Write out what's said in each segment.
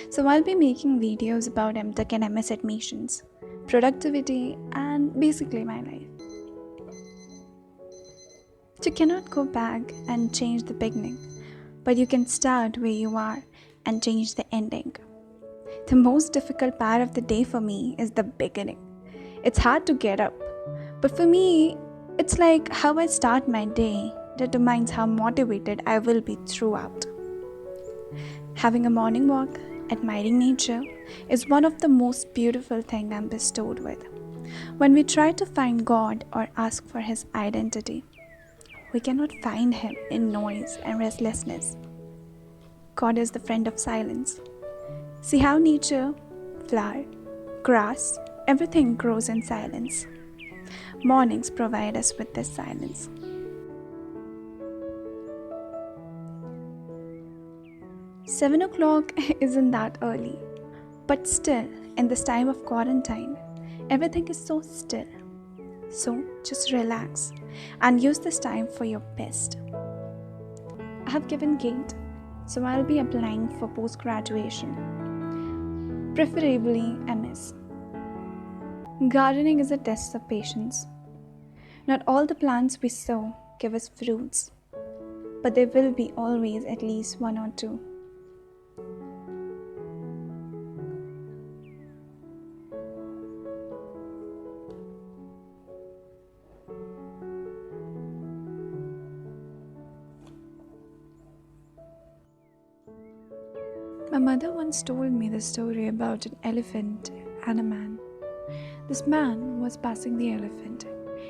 So I'll be making videos about M.Tech and MS admissions, productivity, and basically my life. You cannot go back and change the beginning, but you can start where you are and change the ending. The most difficult part of the day for me is the beginning. It's hard to get up, but for me, it's like how I start my day determines how motivated I will be throughout. Having a morning walk, admiring nature, is one of the most beautiful things I'm bestowed with. When we try to find God or ask for His identity, we cannot find Him in noise and restlessness. God is the friend of silence. See how nature, flower, grass, everything grows in silence. Mornings provide us with this silence. Seven o'clock isn't that early, but still, in this time of quarantine, everything is so still. So just relax and use this time for your best. I have given GATE, so I'll be applying for post-graduation, preferably MS. Gardening is a test of patience. Not all the plants we sow give us fruits, but there will be always at least one or two. My mother once told me the story about an elephant and a man. This man was passing the elephant.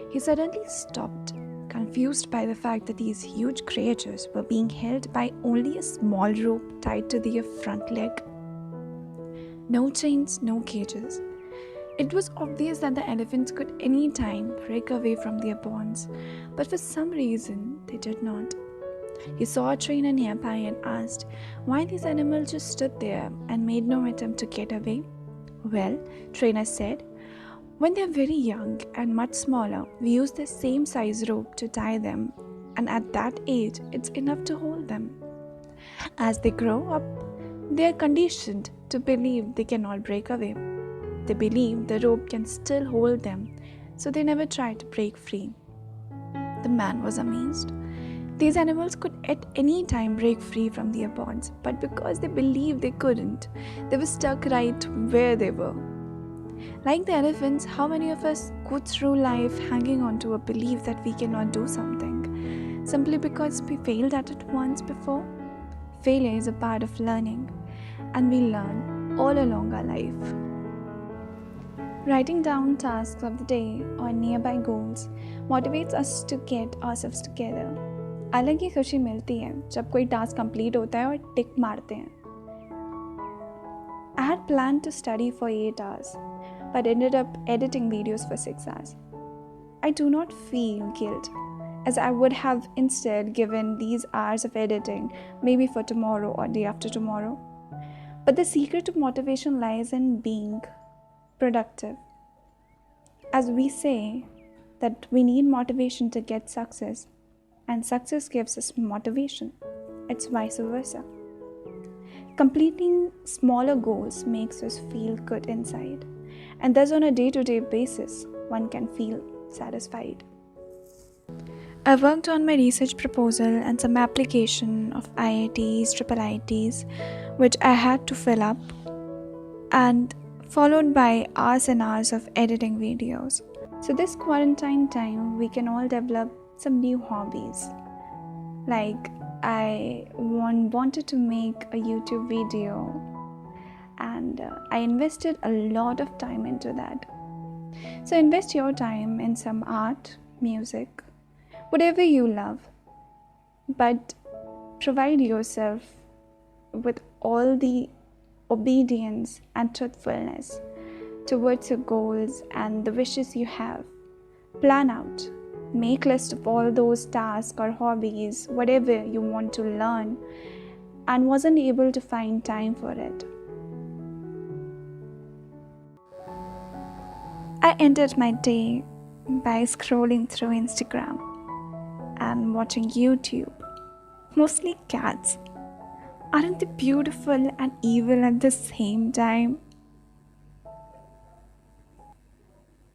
He suddenly stopped, confused by the fact that these huge creatures were being held by only a small rope tied to their front leg. No chains, no cages. It was obvious that the elephants could any time break away from their bonds, but for some reason they did not. He saw a trainer nearby and asked why these animals just stood there and made no attempt to get away. Well, trainer said, when they are very young and much smaller, we use the same size rope to tie them, and at that age, it's enough to hold them. As they grow up, they are conditioned to believe they cannot break away. They believe the rope can still hold them, so they never try to break free. The man was amazed. These animals could at any time break free from their bonds, but because they believed they couldn't, they were stuck right where they were. Like the elephants, how many of us go through life hanging on to a belief that we cannot do something, simply because we failed at it once before? Failure is a part of learning, and we learn all along our life. Writing down tasks of the day or nearby goals motivates us to get ourselves together. अलग ही खुशी मिलती है जब कोई task complete होता है और टिक मारते हैं. I had planned to study for 8 hours, but ended up editing videos for 6 hours. I do not feel guilt, as I would have instead given these hours of editing maybe for tomorrow or day after tomorrow. But the secret to motivation lies in being productive. As we say that we need motivation to get success, and success gives us motivation. It's vice versa. Completing smaller goals makes us feel good inside, and thus on a day-to-day basis, one can feel satisfied. I worked on my research proposal and some application of IITs, IIITs, which I had to fill up, and followed by hours and hours of editing videos. So this quarantine time, we can all develop some new hobbies. Like I wanted to make a YouTube video, and I invested a lot of time into that. So invest your time in some art, music, whatever you love, but provide yourself with all the obedience and truthfulness towards your goals and the wishes you have. Plan out. Make list of all those tasks or hobbies, whatever you want to learn, and wasn't able to find time for it. I ended my day by scrolling through Instagram and watching YouTube, mostly cats. Aren't they beautiful and evil at the same time?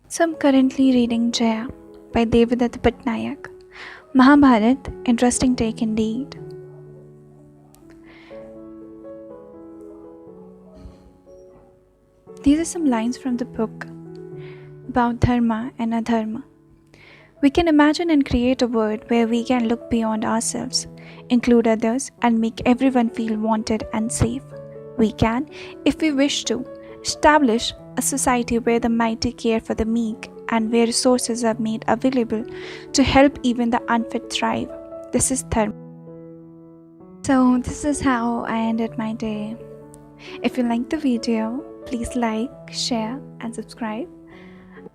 So I'm currently reading Jaya by Devadatta Patnaik. Mahabharat, interesting take indeed. These are some lines from the book about dharma and adharma. We can imagine and create a world where we can look beyond ourselves, include others, and make everyone feel wanted and safe. We can, if we wish to, establish a society where the mighty care for the meek and where resources are made available to help even the unfit thrive. This is dharma. So, this is how I ended my day. If you liked the video, please like, share, and subscribe.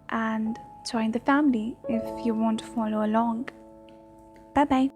And join the family if you want to follow along. Bye bye.